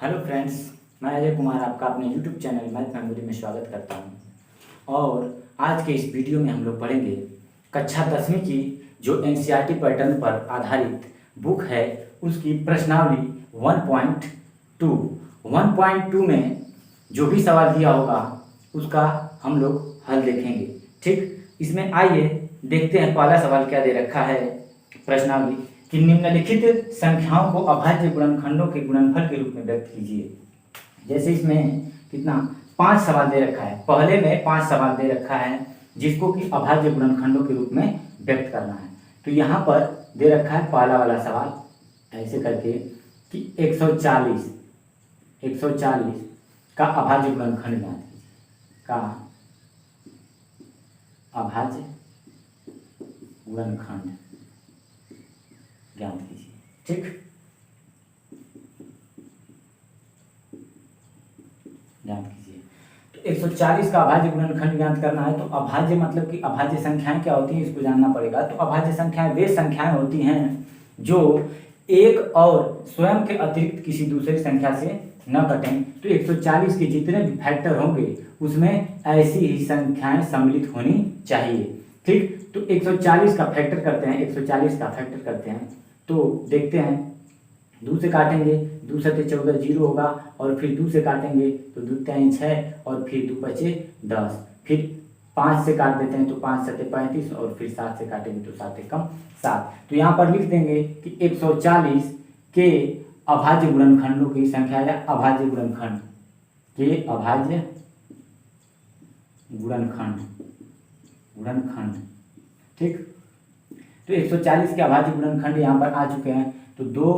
Hello friends, मैं अजय कुमार आपका अपने यूट्यूब चैनल मैथ मेमोरी में स्वागत करता हूं। और आज के इस वीडियो में हम लोग पढ़ेंगे कक्षा 10वीं की जो एनसीईआरटी पैटर्न पर आधारित बुक है उसकी प्रश्नावली 1.2। 1.2 में जो भी सवाल दिया होगा उसका हम लोग हल देखेंगे। ठीक, इसमें आइए देखते हैं पहला सवाल क्या दे रखा है प्रश्नावली कि निम्नलिखित संख्याओं को अभाज्य गुणनखंडों के गुणनफल के रूप में व्यक्त कीजिए। जैसे इसमें कितना 5 सवाल दे रखा है, पहले में 5 सवाल दे रखा है जिसको कि अभाज्य गुणनखंडों के रूप में व्यक्त करना है। तो यहाँ पर दे रखा है पहला वाला सवाल ऐसे करके कि 140 का अभाज्य गुणनखंड ज्ञात कीजिए, का अभाज्य गुणनखंड ज्ञात कीजिए। ठीक, ज्ञात कीजिए। तो 140 का अभाज्य गुणनखंड ज्ञात करना है। तो अभाज्य मतलब कि अभाज्य संख्याएं क्या होती हैं इसको जानना पड़ेगा। तो अभाज्य संख्याएं वे संख्याएं होती हैं जो एक और स्वयं के अतिरिक्त किसी दूसरी संख्या से न कटें। तो 140 के जितने भी फैक्टर होंगे उसमें ऐसी ही संख्याएं सम्मिलित होनी चाहिए। ठीक, तो 140 का फैक्टर करते हैं, 140 का फैक्टर करते हैं तो देखते हैं 2 से काटेंगे, 2 सते 14 जीरो होगा, और फिर 2 से काटेंगे तो 2 तिहाई 6 और फिर 2 बचे 10, फिर 5 से काट देते हैं तो 5 सते 35 और फिर 7 से काटेंगे तो 7 एकम 7। तो यहाँ पर लिख देंगे कि 140 के अभाज्य गुणनखंडों की संख्या या अभाज्य गुणनखंड के अभाज्य गुणनखंड। ठीक, तो 140 के अभाज्य गुणनखंड यहाँ पर आ चुके हैं। तो 2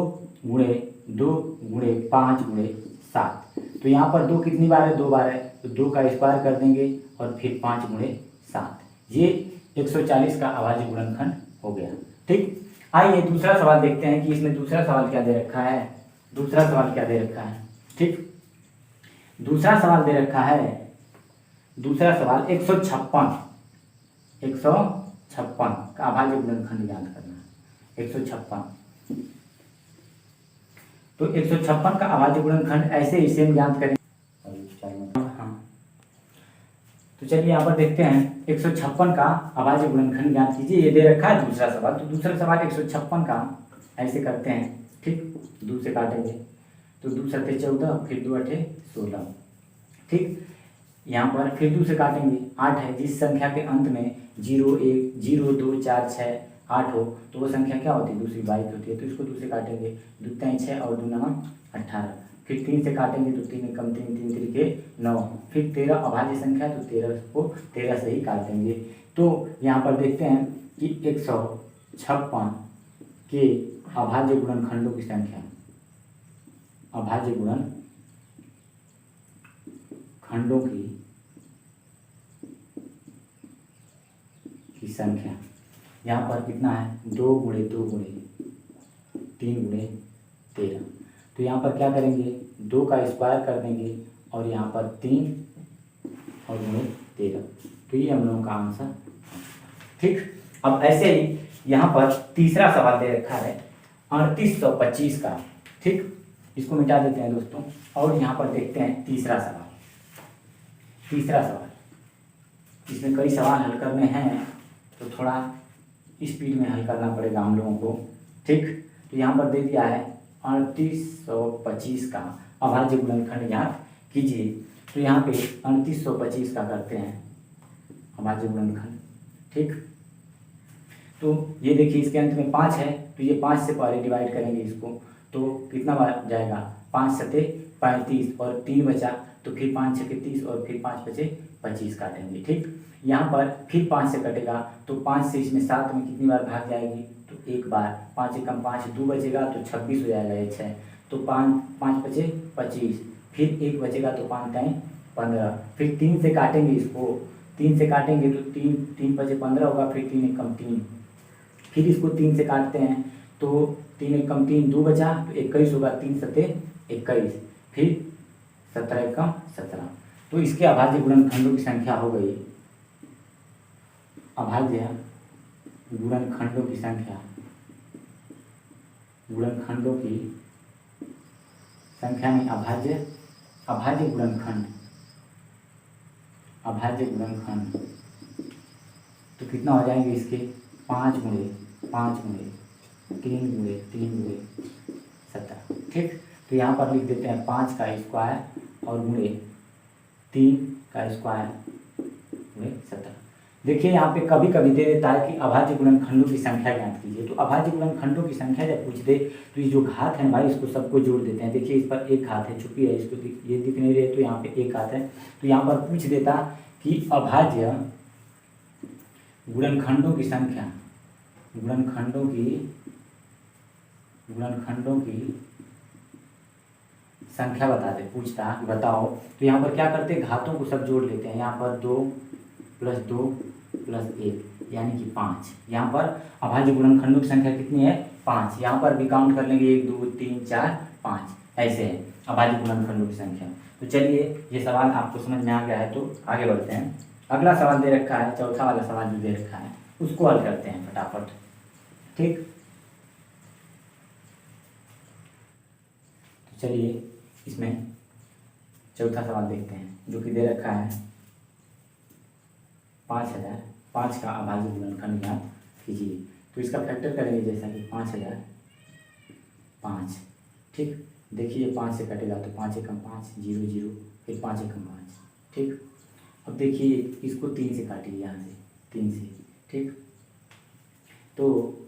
गुणे 5 गुणे 7। तो यहाँ पर 2 कितनी बार है, 2 बार है, तो 2 का स्क्वायर कर देंगे और फिर 5 गुणे 7। ये 140 का अभाज्य गुणनखंड हो गया। ठीक, आइए दूसरा सवाल देखते हैं कि इसमें दूसरा सवाल क्या दे रखा है। दूसरा सवाल क्या दे रखा है, ठीक, दूसरा सवाल दे रखा है, दूसरा सवाल 156 का अभाज्य गुणनखंड ज्ञात करना है। 156, तो 156 का अभाज्य गुणनखंड ऐसे ही सेम ज्ञात करें। हाँ, तो चलिए यहाँ पर देखते हैं 156 का अभाज्य गुणनखंड ज्ञात कीजिए। ये दे रखा है दूसरा सवाल। तो दूसरा सवाल 156 का ऐसे करते हैं। ठीक, 2 से काटेंगे तो 2 सते 14 फिर 2 अठे 16। ठीक, यहाँ पर फिर 2 से काटेंगे, 8 है, जिस संख्या के अंत में 0 1 0 2 4 6 8 हो तो वो संख्या क्या होती है, दूसरी 22 होती है। तो इसको 2 से काटेंगे, 2 तिहाई 6 और 2 नवा 18। फिर 3 से काटेंगे तो 3 एकम 3 3 त्रिके 9। फिर 13 अभाज्य संख्या, तो 13 को 13 से ही काट देंगे। तो यहाँ पर देखते हैं कि 156 के अभाज्य गुणनखंडों की संख्या, अभाज्य गुणनखंडों की संख्या यहाँ पर कितना है, 2 गुणे 2 गुणे 3 गुणे 13। तो यहाँ पर क्या करेंगे, 2 का स्क्वायर कर देंगे और यहाँ पर 3 और गुणे 13। तो ये हम लोगों का आंसर। ठीक, अब ऐसे ही यहाँ पर तीसरा सवाल दे रखा है 3825 का। ठीक, इसको मिटा देते हैं दोस्तों और यहाँ पर देखते हैं तीसरा सवाल। तीसरा सवाल, इसमें कई सवाल हल करने हैं तो थोड़ा स्पीड में हल करना पड़ेगा हम लोगों को। ठीक, तो यहाँ पर दे दिया है 3825 का अभाज्य गुणनखंड ज्ञात कीजिए। तो यहाँ पे 3825 का करते हैं अभाज्य गुणनखंड। ठीक, तो ये देखिए इसके अंत में 5 है तो ये 5 से पहले डिवाइड करेंगे इसको, तो कितना बार जाएगा, 5 सते 35 और 3 बचा, तो फिर 5 छके 30 और फिर 5 बचे 25 काटेंगे। ठीक, यहाँ पर फिर 5 से कटेगा तो 5 से इसमें 7 में कितनी बार भाग जाएगी, तो एक बार, 5 एकम 5 2 बचेगा तो 26 हो जाएगा, ये 6, तो 5 बचे 25, फिर 1 बचेगा तो 5 टाइम 15। फिर 3 से काटेंगे इसको, 3 से काटेंगे तो 3 बचे 15 होगा, फिर 3 एकम 3, फिर इसको 3 से काटते हैं तो 3 एकम 3 2 बचा तो 21 होगा, 3 सते 21, फिर 17 एकम 17। तो इसके अभाज्य गुणनखंडों की संख्या हो गई, अभाज्य गुणनखंडों की संख्या, गुणनखंडों की संख्या में अभाज्य अभाज्य गुणनखंड, अभाज्य गुणनखंड तो कितना हो जाएंगे इसके 5 गुणे 5 गुणे 3 गुणे 3 गुणे 17। ठीक, तो यहाँ पर लिख देते हैं 5 का स्क्वायर और गुणे 3 का स्क्वायर गुणे 17। देखिए यहाँ पे कभी कभी दे देता है कि अभाज्य गुणनखंडों की संख्या ज्ञात कीजिए। तो अभाज्य गुणनखंडों की संख्या जब पूछ दे तो ये जो घात है भाई इसको सबको जोड़ देते हैं। देखिए इस पर एक घात है, चूंकि है इसको ये दिख नहीं रहे तो यहाँ पे एक घात है, तो यहाँ पर पूछ देता कि अभाज्य गुणनखंडों की संख्या, गुणनखंडों की संख्या बता दे, पूछता कि बताओ। तो यहाँ पर क्या करते हैं, घातों को सब जोड़ लेते हैं। यहाँ पर 2 + 2 + 1 यानी कि 5। यहाँ पर अभाज्य गुणनखंडों की संख्या कितनी है, 5। यहाँ पर भी काउंट कर लेंगे 1 2 3 4 5, ऐसे है अभाज्य गुणनखंडों की संख्या। तो चलिए ये सवाल आपको समझ में आ गया है तो आगे बढ़ते हैं। अगला सवाल दे रखा है, चौथा वाला सवाल जो दे रखा है उसको हल करते हैं फटाफट। ठीक, तो चलिए इसमें चौथा सवाल देखते हैं जो कि दे रखा है 5000, 5 का अभाज्य गुणनखंड ज्ञात कीजिए। तो इसका फैक्टर करेंगे जैसा कि 5000 5। ठीक, देखिए 5 से कटेगा तो 5 एकम 5 0 0, फिर 5 एकम 5। ठीक, अब देखिए इसको 3 से काटिए, यहाँ से 3 से। ठीक, तो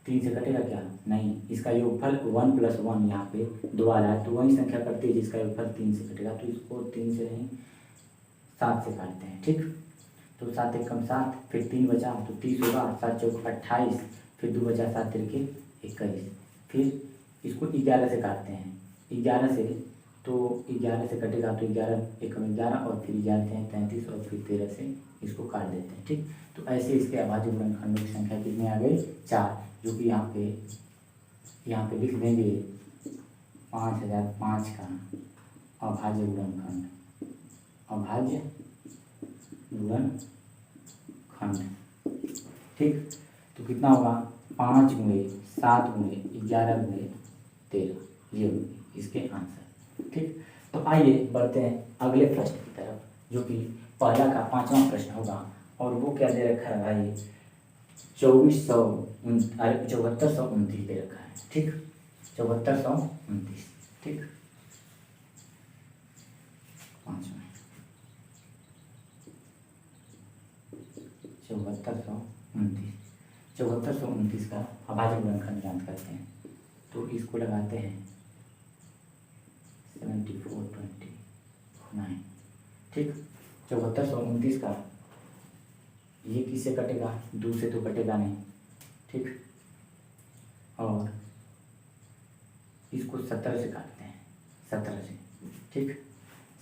3 से कटेगा क्या, नहीं, इसका योगफल 1 + 1 यहाँ पे 2 आ रहा है तो वही संख्या करती है जिसका योगफल 3 से कटेगा। तो इसको 3 से नहीं 7 से काटते हैं। ठीक, तो 7 एकम 7, फिर 3 बचा तो 30 होगा, 7 चौक 28, फिर 2 बचा 7 तिरके 21, फिर इसको 11 से काटते हैं। 11 से तो 11 से कटेगा तो 11 एकम 11 और फिर 11 × 33 और फिर 13 से इसको काट देते हैं। ठीक, तो ऐसे इसके अभाज्य गुणनखंडों की संख्या कितनी आ गई, 4, जो कि यहाँ पे लिख देंगे 5005 का अभाज्य गुणनखंड, अभाज्य गुणनखंड। ठीक, तो कितना होगा 5 गुणे 7 गुणे 11 गुणे 13, ये होगी इसके आंसर। ठीक, तो आइए बढ़ते हैं अगले प्रश्न की तरफ जो कि पहला का 5वां प्रश्न होगा और वो क्या दे रखा है भाई 7429 दे रखा है। ठीक, 7429। ठीक, 5वां 7429 का अभाज्य गुणनखंड ज्ञात करते हैं। तो इसको लगाते हैं 7429। ठीक, 7429 का ये किससे कटेगा, 2 से तो कटेगा नहीं। ठीक, और इसको 17 से काटते हैं, 17 से। ठीक,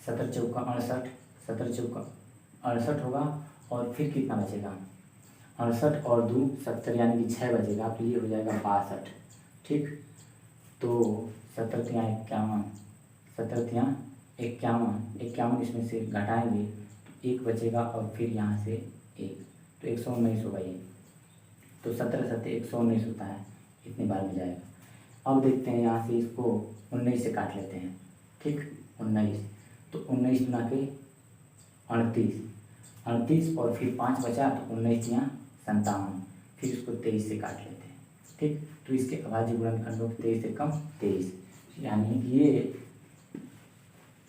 17 चौका 68, 17 चौका 68 होगा और फिर कितना बचेगा 68 और 2 70 यानी कि 6 बचेगा, तो ये हो जाएगा 62। ठीक, तो 17 × 51, 17 × 51 इसमें से घटाएंगे तो 1 बचेगा और फिर यहाँ से 1, तो 119 होगा ये। तो 17 7 119 होता है, इतनी बार में जाएगा। अब देखते हैं यहाँ से इसको 19 से काट लेते हैं। ठीक, 19, तो 19 × 38 और फिर 5 बचा तो 19 × 57, फिर इसको 23 से काट लेते हैं। ठीक, तो इसके अभाज्य गुणनखंडों 23 से कम 23, यानी कि ये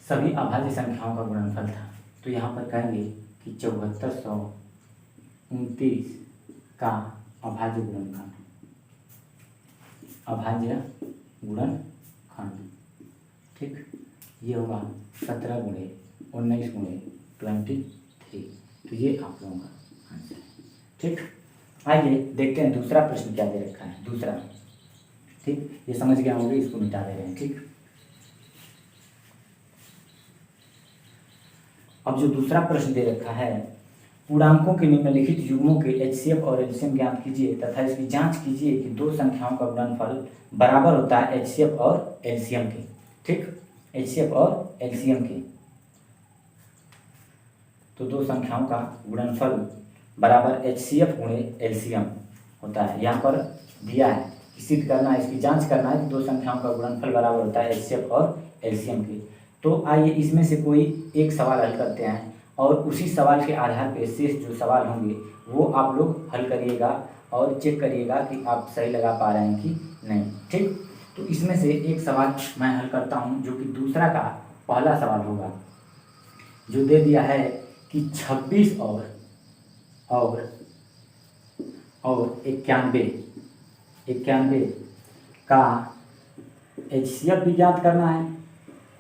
सभी अभाज्य संख्याओं का गुणनफल था। तो यहाँ पर कहेंगे कि 7429 का अभाज्य गुणनखंड, अभाज्य गुणनखंड। ठीक, ये होगा 17 गुणे 19 गुणे 23। तो ये आप लोगों का आंसर है। ठीक, आइए देखते हैं दूसरा प्रश्न क्या दे रखा है। दूसरा, ठीक, ये समझ गया होंगे, इसको मिटा दे रहे हैं। ठीक, अब जो दूसरा प्रश्न दे रखा है, पूर्णांकों के निम्नलिखित युग्मों के HCF और LCM ज्ञात कीजिए तथा इसकी जांच कीजिए कि दो संख्याओं का गुणनफल बराबर होता है HCF और LCM के। ठीक, HCF और LCM के, तो दो संख्याओं का गुणनफल बराबर HCF गुणे LCM होता है। यहाँ पर दिया है सिद्ध करना है, इसकी जांच करना है कि दो संख्याओं का गुणनफल बराबर होता है एचसीएफ और एलसीएम के। तो आइए इसमें से कोई एक सवाल हल करते हैं और उसी सवाल के आधार पर शेष जो सवाल होंगे वो आप लोग हल करिएगा और चेक करिएगा कि आप सही लगा पा रहे हैं कि नहीं। ठीक, तो इसमें से एक सवाल मैं हल करता हूं जो कि दूसरा का पहला सवाल होगा, जो दे दिया है कि 26 और 91 का एचसीएफ भी ज्ञात करना है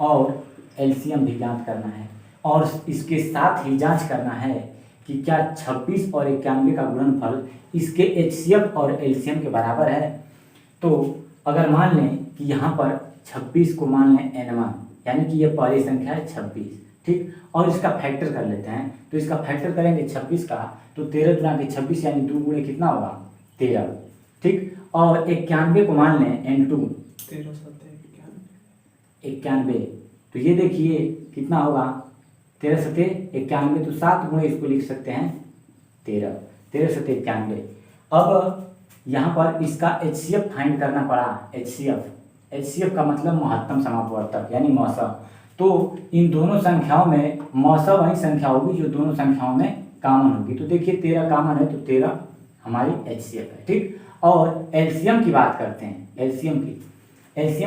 और एलसीएम भी ज्ञात करना है, और इसके साथ ही जांच करना है कि क्या 26 और 91 का गुणनफल इसके एचसीएफ और एलसीएम के बराबर है। तो अगर मान लें कि यहाँ पर 26 को मान लें n1, यानी कि ये पहली संख्या है 26, ठीक, और इसका फैक्टर कर लेते हैं। तो इसका फैक्टर करेंगे 26 का, तो 13 गुना के 26 यानी 2 गुणे कितना होगा 13, ठीक, और 91 को मान लें n2, 91, तो ये देखिए कितना होगा 13 सते 91, तो 7 गुणे इसको लिख सकते हैं 13 सते 91। अब यहाँ पर इसका एचसीएफ फाइंड करना पड़ा। एचसीएफ का मतलब महत्तम समापवर्तक यानी मौसा। तो इन दोनों संख्याओं में मौसा वही संख्या होगी जो दोनों संख्याओं में कॉमन होगी। तो देखिए 13 कॉमन है, तो 13 हमारी एचसीएफ है, ठीक। और एलसीएम की बात करते हैं। एलसीएम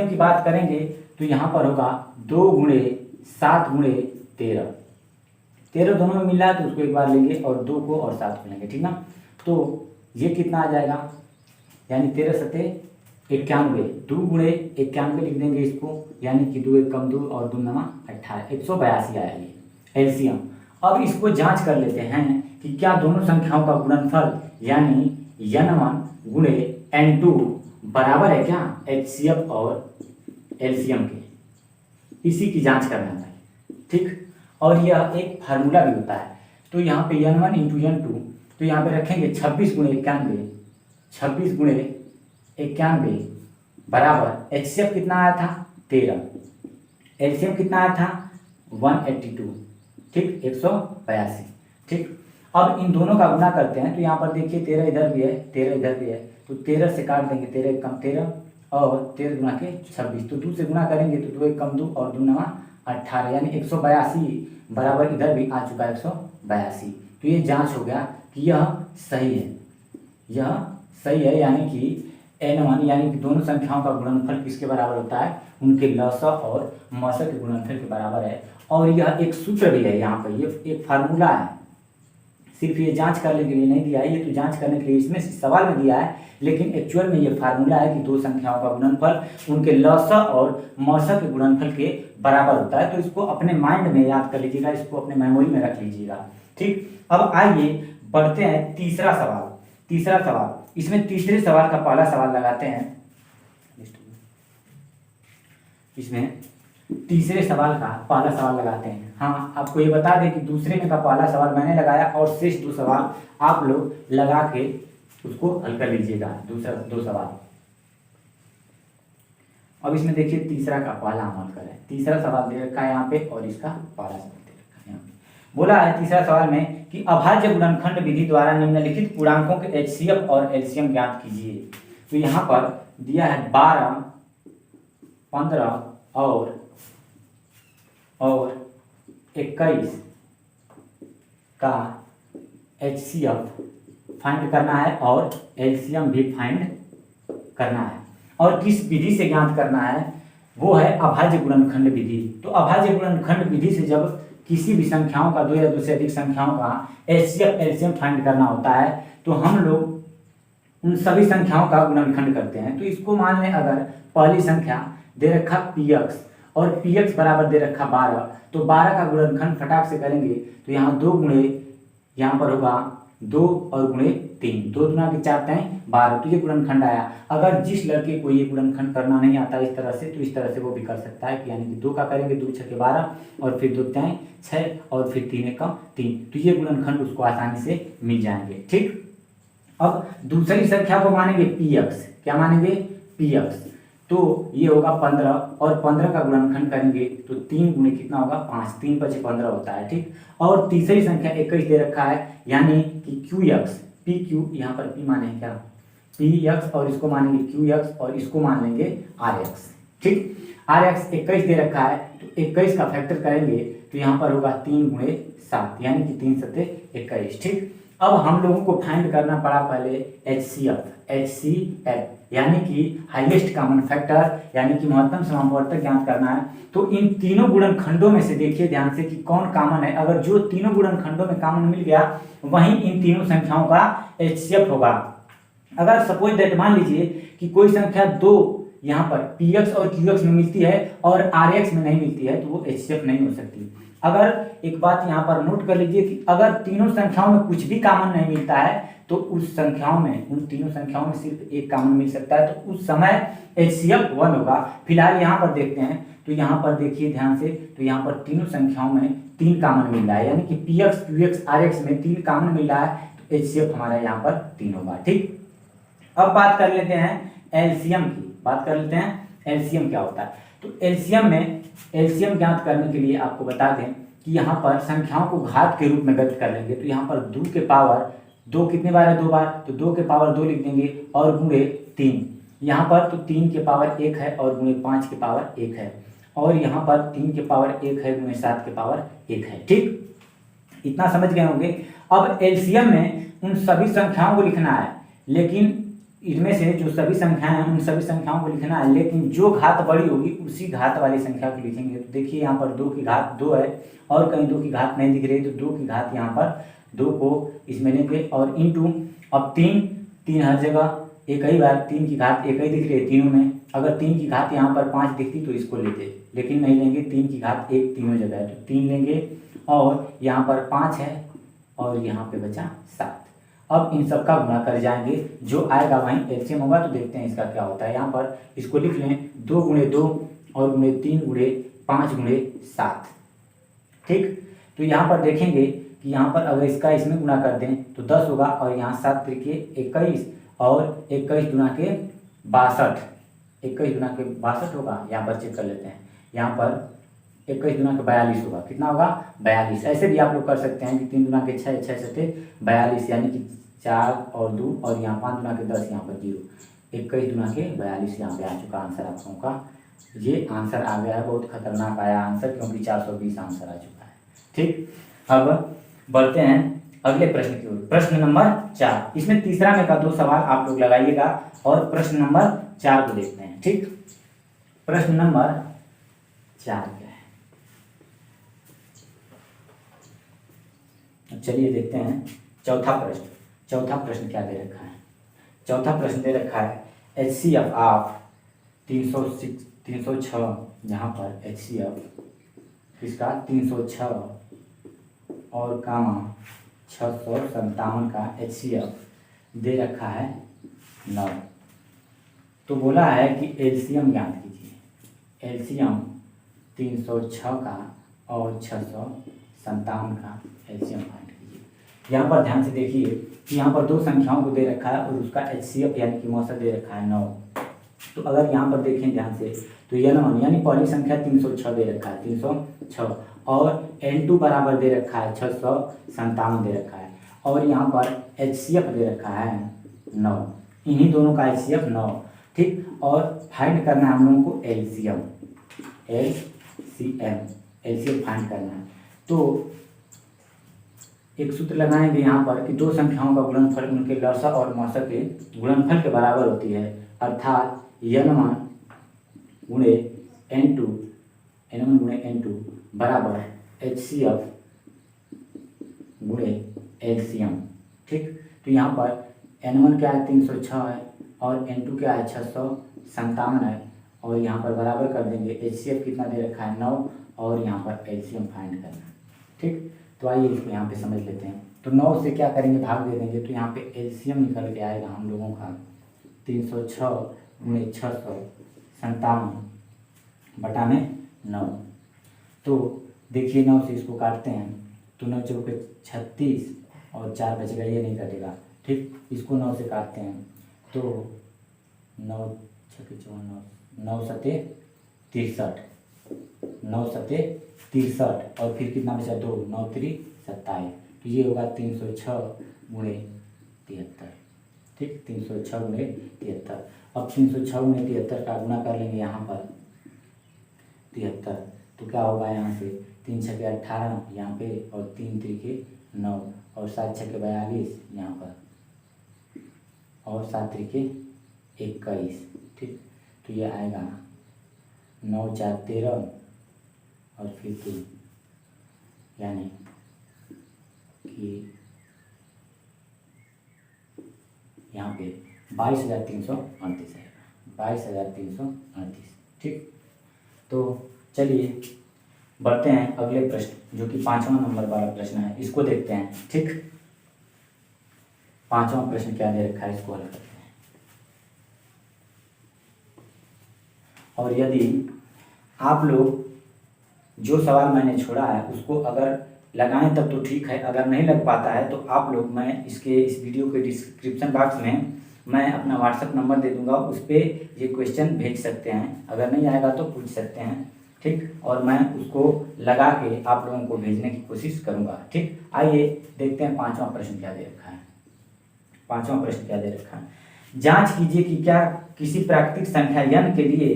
की बात करेंगे तो यहाँ पर होगा 2 गुणे 7 गुणे 13 दोनों में मिल रहा है, तो उसको एक बार लेंगे और 2 को और 7 को लेंगे, ठीक ना। तो ये कितना आ जाएगा, यानी 13 सते 91, 2 गुणे 91 लिख देंगे इसको, यानी कि 2 1 कम 2 और 2 9 18, 182 आया ये एलसीएम। अब इसको जांच कर लेते हैं कि क्या दोनों संख्याओं का गुणनफल यानी n1 गुणे n2 बराबर है क्या एचसीएफ और एलसीएम के। इसी की जांच करना चाहिए, ठीक। और यह एक फार्मूला भी होता है। तो यहाँ पे n1 इंटू n2, तो यहाँ पे रखेंगे 26 गुणे 91 बराबर एचसीएफ कितना आया था 13, एलसीएम कितना आया था 182, ठीक, 182, ठीक। अब इन दोनों का गुना करते हैं, तो यहाँ पर देखिए 13 इधर भी है 13 इधर भी है, तो 13 से काट देंगे, 13 1 कम 13 और 13 गुना के 26, तो 2 से गुना करेंगे तो 2 1 कम 2 और 2 9 18, यानी 182 बराबर इधर भी आ चुका है 182। तो ये जांच हो गया कि यह सही है, यानी कि n1 यानी कि दोनों संख्याओं का गुणनफल किसके बराबर होता है, उनके लसा और मसा के गुणनफल के बराबर है। और यह एक सूत्र भी है, यहाँ पर ये एक फार्मूला है, सिर्फ ये जांच करने के लिए नहीं दिया है, ये तो जांच करने के लिए इसमें सवाल में दिया है, लेकिन एक्चुअल में ये फार्मूला है कि दो संख्याओं का गुणनफल उनके लसा और मसा के गुणनफल के बराबर होता है। तो इसको अपने माइंड में याद कर लीजिएगा, इसको अपने मेमोरी में रख लीजिएगा, ठीक। अब आइए बढ़ते हैं तीसरा सवाल। इसमें तीसरे सवाल का पहला सवाल लगाते हैं। इसमें तीसरे सवाल का पहला सवाल लगाते हैं। हाँ, आपको ये बता दें कि दूसरे में का पहला सवाल मैंने लगाया और शेष 2 सवाल आप लोग लगा के उसको हल कर लीजिएगा, दूसरा 2 सवाल। अब इसमें देखिए तीसरा का पहला हम हल करें। तीसरा सवाल दे रखा है यहाँ पे और इसका पहला सवाल दे रखा है यहाँ पे। बोला है तीसरा सवाल में कि अभाज्य गुणनखंड विधि द्वारा निम्नलिखित पूर्णांकों के एचसीएफ और एलसीएम ज्ञात कीजिए। तो यहाँ पर दिया है 12, 15 और 21 का एचसीएफ फाइंड करना है और एलसीएम भी फाइंड करना है। और किस विधि से ज्ञात करना है, वो है अभाज्य गुणनखंड विधि। तो अभाज्य गुणनखंड विधि से जब किसी भी संख्याओं का 2 या 2 से अधिक संख्याओं का एचसीएफ एलसीएम फाइंड करना होता है, तो हम लोग उन सभी संख्याओं का गुणनखंड करते हैं। तो इसको मान लें अगर पहली संख्या दे रखा px और px बराबर दे रखा 12, तो 12 का गुणनखंड फटाक से करेंगे तो यहाँ 2 गुणे, यहाँ पर होगा 2 और गुणे 3, 2 गुना के 4 3 12, तो ये गुणनखंड आया। अगर जिस लड़के को ये गुणनखंड करना नहीं आता इस तरह से, तो इस तरह से वो भी कर सकता है कि यानी कि 2 का करेंगे 2 6 12 और फिर 2 3 6 और फिर 3 1 3, तो ये गुणनखंड उसको आसानी से मिल जाएंगे, ठीक। अब दूसरी संख्या को मानेंगे px, क्या मानेंगे px, तो ये होगा 15 और 15 का गुणनखंड करेंगे तो 3 गुणे कितना होगा 5, 3 5 15 होता है, ठीक। और तीसरी संख्या 21 दे रखा है, यानी कि qx, pq यहाँ पर p माने क्या पी एक्स और इसको मानेंगे क्यू एक्स और इसको मान लेंगे आर एक्स। ठीक, आर एक्स 21 दे रखा है तो 21 का फैक्टर करेंगे तो यहाँ पर होगा 3 गुणे 7 यानी कि 3 सत्ते 21। ठीक, अब हम लोगों को फाइंड करना पड़ा पहले HCF यानी कि हाईएस्ट कॉमन फैक्टर यानी कि महत्तम समापवर्तक ज्ञात करना है। तो इन तीनों गुणनखंडों में से देखिए ध्यान से कि कौन कॉमन है। अगर जो तीनों गुणनखंडों में कॉमन मिल गया वहीं इन तीनों संख्याओं का HCF होगा। अगर सपोज दैट मान लीजिए कि कोई संख्या 2 यहाँ पर px और qx में मिलती है और rx में नहीं मिलती है तो वो HCF नहीं हो सकती। अगर एक बात यहाँ पर नोट कर लीजिए कि अगर तीनों संख्याओं में कुछ भी कॉमन नहीं मिलता है तो उस संख्याओं में उन तीनों संख्याओं में सिर्फ एक कॉमन मिल सकता है तो उस समय HCF 1 होगा। फिलहाल यहाँ पर देखते हैं तो यहाँ पर देखिए ध्यान से, तो यहाँ पर तीनों संख्याओं में 3 कॉमन मिल रहा है यानी कि px qx rx में 3 कॉमन मिल रहा है तो HCF हमारा यहाँ पर 3 होगा। ठीक, अब बात कर लेते हैं एलसीएम की। बात कर लेते हैं एलसीएम क्या होता है। तो एलसीएम में एलसीएम ज्ञात करने के लिए आपको बता दें कि यहाँ पर संख्याओं को घात के रूप में व्यक्त कर लेंगे। तो यहाँ पर 2 के पावर 2 कितने बार है, 2 बार, तो 2 के पावर 2 लिख देंगे और गुणे 3 यहाँ पर, तो 3 के पावर 1 है और गुणे 5 के पावर 1 है और यहाँ पर 3 के पावर 1 है गुणे 7 के पावर 1 है। ठीक, इतना समझ गए होंगे। अब एलसीएम में उन सभी संख्याओं को लिखना है, लेकिन इनमें से जो सभी संख्याएं हैं उन सभी संख्याओं को लिखना है, लेकिन जो घात बड़ी होगी उसी घात वाली संख्या को लिखेंगे। तो देखिए यहाँ पर 2 की घात 2 है और कहीं 2 की घात नहीं दिख रही तो 2 की घात यहाँ पर 2 को इसमें लेंगे और इंटू, अब 3 हर जगह एक ही बार, 3 की घात एक ही दिख रही है तीनों में। अगर 3 की घात यहाँ पर 5 दिखती तो इसको लेते, लेकिन नहीं लेंगे, 3 की घात 1 तीनों जगह है तो 3 लेंगे और यहाँ पर 5 है और यहाँ पे बचा 7। अब इन सब का गुणा कर जाएंगे, जो आएगा वहीं एलसीएम होगा। तो देखते हैं इसका क्या होता है। यहाँ पर इसको लिख लें 2 गुणे 2 और गुणे 3 गुणे 5 गुणे 7। ठीक, तो यहाँ पर देखेंगे कि यहाँ पर अगर इसका इसमें गुणा कर दें तो 10 होगा और यहाँ 7 त्रिके 21 और 21 गुना के 62, 21 गुना के 62 होगा। यहाँ पर चेक कर लेते हैं, यहाँ पर 21 गुना के 42 होगा। कितना होगा, 42। ऐसे भी आप लोग कर सकते हैं कि 3 गुना के 6, 6 सत्ते 42 यानी कि 4 और 2 और यहाँ 5 गुना के 10, यहाँ पर 0, 21 गुना के 42 यहाँ पे आ चुका आंसर आप लोगों का। ये आंसर आ गया है, बहुत खतरनाक आया आंसर क्योंकि 420 आंसर आ चुका है। ठीक, अब बढ़ते हैं अगले प्रश्न की ओर। प्रश्न नंबर 4, इसमें तीसरा में का 2 सवाल आप लोग लगाइएगा और प्रश्न नंबर 4 को देखते हैं। ठीक, प्रश्न नंबर 4 क्या है, चलिए देखते हैं। चौथा प्रश्न क्या दे रखा है। चौथा प्रश्न दे रखा है HCF ऑफ 306, यहाँ पर HCF इसका 306 और कामा 657 का HCF दे रखा है 9। तो बोला है कि एलसीएम ज्ञात कीजिए। एलसीएम 306 का और 657 का एलसीएम फाइंड कीजिए। यहाँ पर ध्यान से देखिए कि यहाँ पर 2 संख्याओं को दे रखा है और उसका HCF यानी कि मौसा दे रखा है 9। तो अगर यहाँ पर देखें ध्यान से तो N1 यानी पहली संख्या 306 दे रखा है, 306 और N2 बराबर दे रखा है 657 दे रखा है और यहाँ पर HCF दे रखा है 9। इन्हीं दोनों का HCF 9। ठीक, और फाइंड करना है हम लोगों को LCM फाइंड करना है। तो एक सूत्र लगाएंगे यहाँ पर कि 2 संख्याओं का गुणनफल उनके लसा और मौसा के गुणनफल के बराबर होती है, अर्थात N1 गुणे N2 बराबर HCF गुणे LCM। ठीक, तो यहाँ पर N1 क्या है 306 है और N2 क्या है 657 है और यहाँ पर बराबर कर देंगे। HCF कितना दे रखा है 9 और यहाँ पर LCM फाइंड करना है। ठीक, तो आइए इसको यहाँ पे समझ लेते हैं। तो 9 से क्या करेंगे, भाग दे देंगे। तो यहाँ पे LCM निकल के आएगा हम लोगों का 306 गुणे 657 बटा में 9। तो देखिए 9 से इसको काटते हैं तो 9 चौके 36 और 4 बचेगा, ये नहीं कटेगा। ठीक, इसको 9 से काटते हैं तो 9 छक्के 54, 9 सत्ते 63, 9 सत्ते 63 और फिर कितना बचा 2, 9 3 27। तो ये होगा 306 गुणे 73। ठीक, 306 गुणे 73। अब 306 गुणे 73 का गुना कर लेंगे यहाँ पर 73, तो क्या होगा यहाँ से 3 छके 18 यहाँ पे और 3 त्रिके 9 और 7 छके 42 यहाँ पर और 7 त्रिके 21। ठीक, तो ये आएगा 9 4 13 और फिर 3, यानी कि यहाँ पे 22,338 है, 22,338। ठीक, तो चलिए बढ़ते हैं अगले प्रश्न, जो कि 5वां नंबर वाला प्रश्न है, इसको देखते हैं। ठीक, 5वां प्रश्न क्या दे रखा है, इसको हल करते हैं। और यदि आप लोग जो सवाल मैंने छोड़ा है उसको अगर लगाएं तब तो ठीक है, अगर नहीं लग पाता है तो आप लोग, मैं इस वीडियो के डिस्क्रिप्शन बॉक्स में मैं अपना व्हाट्सएप नंबर दे दूंगा, उस पर ये क्वेश्चन भेज सकते हैं, अगर नहीं आएगा तो पूछ सकते हैं। ठीक, और मैं उसको लगा के आप लोगों को भेजने की कोशिश करूंगा। ठीक, आइए देखते हैं 5वां प्रश्न क्या दे रखा है। 5वां प्रश्न क्या दे रखा है, जांच कीजिए कि क्या किसी प्राकृतिक संख्या n के लिए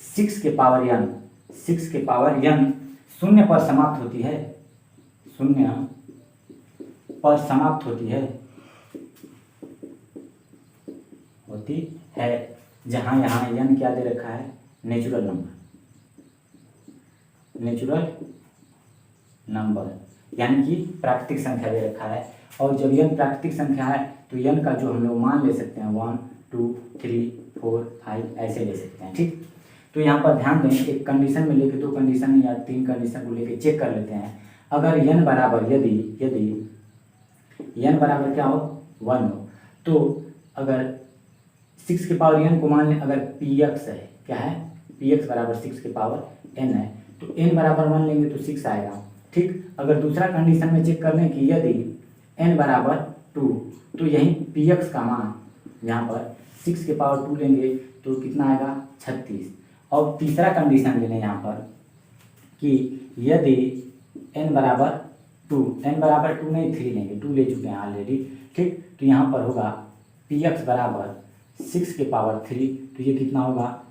6 के पावर n शून्य पर समाप्त होती है, शून्य पर समाप्त होती है जहां यहाँ n क्या दे रखा है, नेचुरल नंबर, यानी कि प्राकृतिक संख्या दे रखा है। और जब n प्राकृतिक संख्या है तो n का जो हम लोग मान ले सकते हैं 1 2 3 4 5 ऐसे ले सकते हैं। ठीक, तो यहाँ पर ध्यान दें, एक कंडीशन में लेके 2 कंडीशन या 3 कंडीशन को लेके चेक कर लेते हैं। अगर n बराबर यदि n बराबर क्या हो 1 हो, तो अगर 6 के पावर n को मान लें, अगर px है, क्या है px बराबर 6 के पावर n है, तो n बराबर 1 लेंगे तो 6 आएगा। ठीक, अगर दूसरा कंडीशन में चेक कर लें कि यदि n बराबर 2, तो यही px का मान यहाँ पर 6 के पावर 2 लेंगे तो कितना आएगा 36। और तीसरा कंडीशन ले लें यहाँ पर कि यदि n बराबर 2 नहीं 3 लेंगे, 2 ले चुके हैं ऑलरेडी। ठीक, तो यहाँ पर होगा px बराबर 6 के पावर 3, तो ये कितना होगा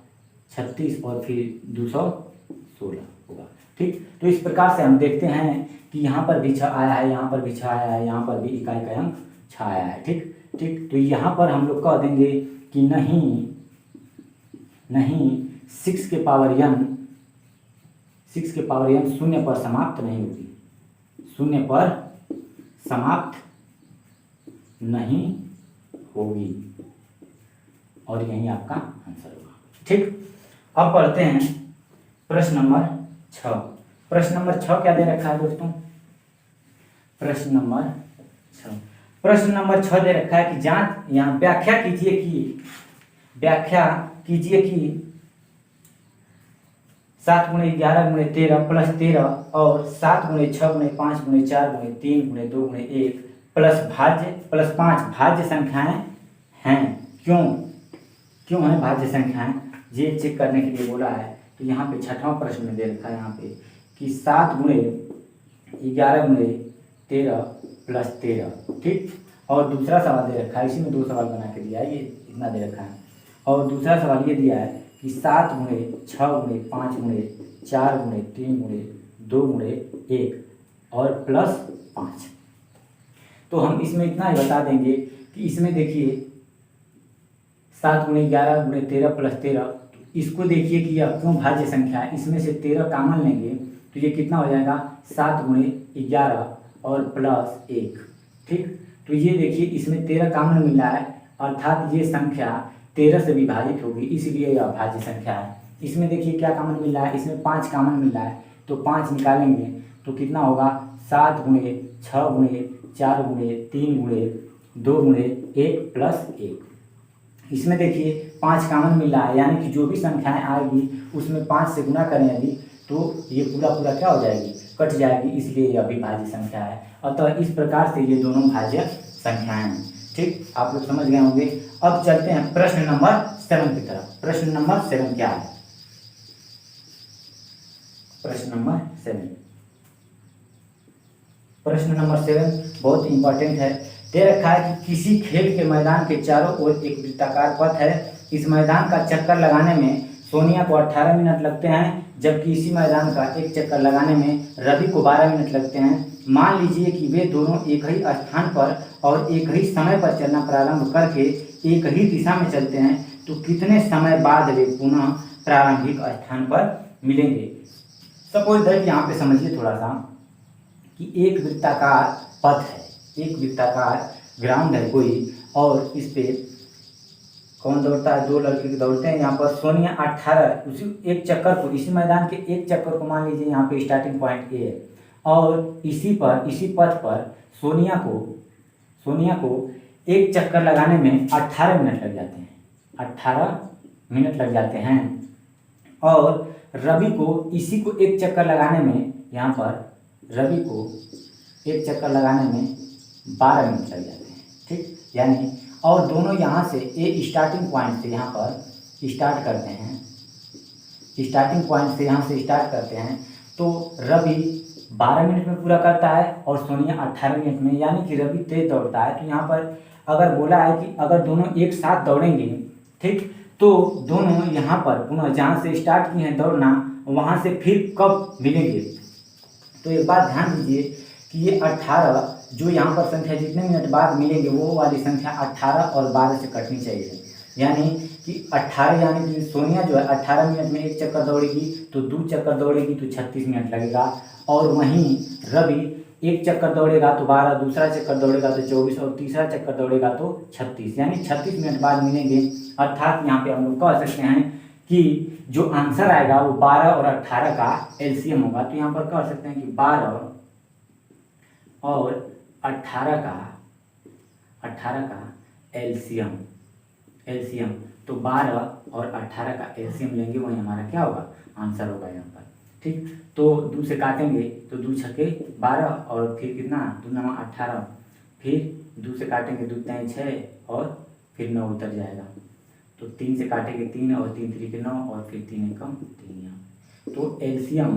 36 और फिर 216 होगा। ठीक, तो इस प्रकार से हम देखते हैं कि यहाँ पर भी 6 आया है, यहाँ पर भी 6 आया है, यहाँ पर भी इकाई का अंक 6 आया है। ठीक, तो यहाँ पर हम लोग कह देंगे कि नहीं 6 के पावर n शून्य पर समाप्त नहीं होगी, शून्य पर समाप्त नहीं होगी, और यही आपका आंसर होगा। ठीक, अब पढ़ते हैं प्रश्न नंबर 6। प्रश्न नंबर 6 क्या दे रखा है दोस्तों, प्रश्न नंबर 6 दे रखा है कि जांच, यहाँ व्याख्या कीजिए कि 7 गुणे 11 गुणे 13 प्लस 13 और 7 गुणे 6 गुणे 5 गुणे 4 गुणे 3 गुणे 2 गुणे 1 प्लस 5 भाज्य संख्याएं हैं। क्यों है भाज्य संख्याएं, ये चेक करने के लिए बोला है। तो यहाँ पे 6वां प्रश्न में दे रखा है यहाँ पे कि 7 गुणे 11 गुणे 13 प्लस 13। ठीक, और दूसरा सवाल दे रखा है, इसी में 2 सवाल बना के दिया है, ये इतना दे रखा है। और दूसरा सवाल ये दिया है कि 7 गुणे 6 गुणे 5 गुणे 4 गुणे 3 गुणे 2 गुणे 1 और प्लस 5। तो हम इसमें इतना ही बता देंगे कि इसमें देखिए 7 गुणे 11 गुणे 13 प्लस 13, इसको देखिए कि यह क्यों भाज्य संख्या है, इसमें से 13 कॉमन लेंगे तो ये कितना हो जाएगा 7 गुणे 11 और प्लस 1। ठीक, तो ये देखिए इसमें 13 कॉमन मिला है, अर्थात ये संख्या 13 से विभाजित होगी, इसलिए यह भाज्य संख्या है। इसमें देखिए क्या कॉमन मिला है, इसमें 5 कॉमन मिला है, तो 5 निकालेंगे तो कितना होगा 7 गुणे 6 गुणे 4 गुणे 3 गुणे 2 गुणे 1 प्लस 1। इसमें देखिए 5 कॉमन मिल रहा है, यानी कि जो भी संख्याएं आएगी उसमें 5 से गुना करें यदि, तो ये पूरा क्या हो जाएगी, कट जाएगी, इसलिए यह भी भाज्य संख्या है। अतः इस प्रकार से ये दोनों भाज्य संख्याएं हैं। ठीक, आप लोग समझ गए होंगे। अब चलते हैं प्रश्न नंबर 7 की तरफ। प्रश्न नंबर 7 क्या है, प्रश्न नंबर 7 बहुत इंपॉर्टेंट है, दे रखा है कि किसी खेल के मैदान के चारों ओर एक वृत्ताकार पथ है। इस मैदान का चक्कर लगाने में सोनिया को 18 मिनट लगते हैं, जबकि इसी मैदान का एक चक्कर लगाने में रवि को 12 मिनट लगते हैं। मान लीजिए कि वे दोनों एक ही स्थान पर और एक ही समय पर चलना प्रारंभ करके एक ही दिशा में चलते हैं, तो कितने समय बाद वे पुनः प्रारंभिक स्थान पर मिलेंगे। सपोज दैट यहाँ पे समझिए थोड़ा सा कि एक वृत्ताकार पथ है, एक वृत्ताकार ग्राउंड है कोई, और इस पे कौन दौड़ता है, दो लड़के दौड़ते हैं। यहाँ पर सोनिया 18 उसी एक चक्कर को, इसी मैदान के एक चक्कर को मान लीजिए यहाँ पे स्टार्टिंग पॉइंट ए है, और इसी पथ पर सोनिया को एक चक्कर लगाने में 18 मिनट लग जाते हैं, 18 मिनट लग जाते हैं। और रवि को इसी को एक चक्कर लगाने में, यहाँ पर रवि को एक चक्कर लगाने में 12 मिनट लग जाते हैं, ठीक। यानी और दोनों यहाँ से ए स्टार्टिंग पॉइंट से यहाँ पर स्टार्ट करते हैं, स्टार्टिंग पॉइंट से यहाँ से स्टार्ट करते हैं, तो रवि 12 मिनट में पूरा करता है और सोनिया 18 मिनट में, यानी कि रवि तेज दौड़ता है। तो यहाँ पर अगर बोला है कि अगर दोनों एक साथ दौड़ेंगे, ठीक, तो दोनों यहाँ पर पुनः जहाँ से स्टार्ट किए हैं दौड़ना, वहाँ से फिर कब मिलेंगे। तो एक बात ध्यान दीजिए कि ये 18 जो यहाँ पर संख्या जितने मिनट बाद मिलेंगे वो वाली संख्या 18 और 12 से कटनी चाहिए। यानी कि 18 यानी कि सोनिया जो है 18 मिनट में एक चक्कर दौड़ेगी, तो 2 चक्कर दौड़ेगी तो 36 मिनट लगेगा। और वहीं रवि एक चक्कर दौड़ेगा तो 12, दूसरा चक्कर दौड़ेगा तो 24 और तीसरा चक्कर दौड़ेगा तो 36, यानी 36 मिनट बाद मिलेंगे। अर्थात यहाँ पे हम लोग कह सकते हैं कि जो आंसर आएगा वो 12 और 18 का एलसीएम होगा। तो यहाँ पर कह सकते हैं कि 12 और 18 का एलसीएम, तो 12 और 18 का एलसीएम लेंगे, वही हमारा क्या होगा, आंसर होगा यहाँ पर, ठीक। तो 2 से काटेंगे तो 2 छक्के 12 और फिर कितना 2 9 18, फिर 2 से काटेंगे 2 3 6 और फिर 9 उतर जाएगा। तो 3 से काटेंगे 3 और 3 3 के 9 और फिर 3 एकम 3 यहाँ। तो एलसीएम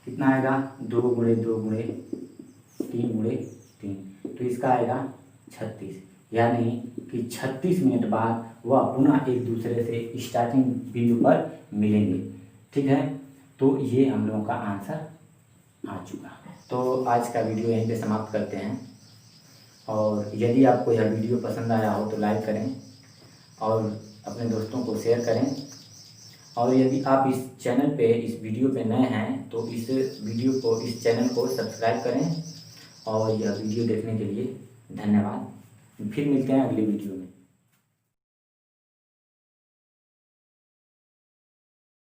कितना आएगा, 2 गुणे 2 गुणे 3 गुणे 3, तो इसका आएगा 36, यानी कि 36 मिनट बाद वह पुनः एक दूसरे से स्टार्टिंग बिंदु पर मिलेंगे, ठीक है। तो ये हम लोगों का आंसर आ चुका। तो आज का वीडियो यहीं पे समाप्त करते हैं, और यदि आपको यह वीडियो पसंद आया हो तो लाइक करें और अपने दोस्तों को शेयर करें, और यदि आप इस चैनल पे, इस वीडियो पे नए हैं तो इस चैनल को सब्सक्राइब करें। और यह वीडियो देखने के लिए धन्यवाद। फिर मिलते हैं अगले वीडियो में।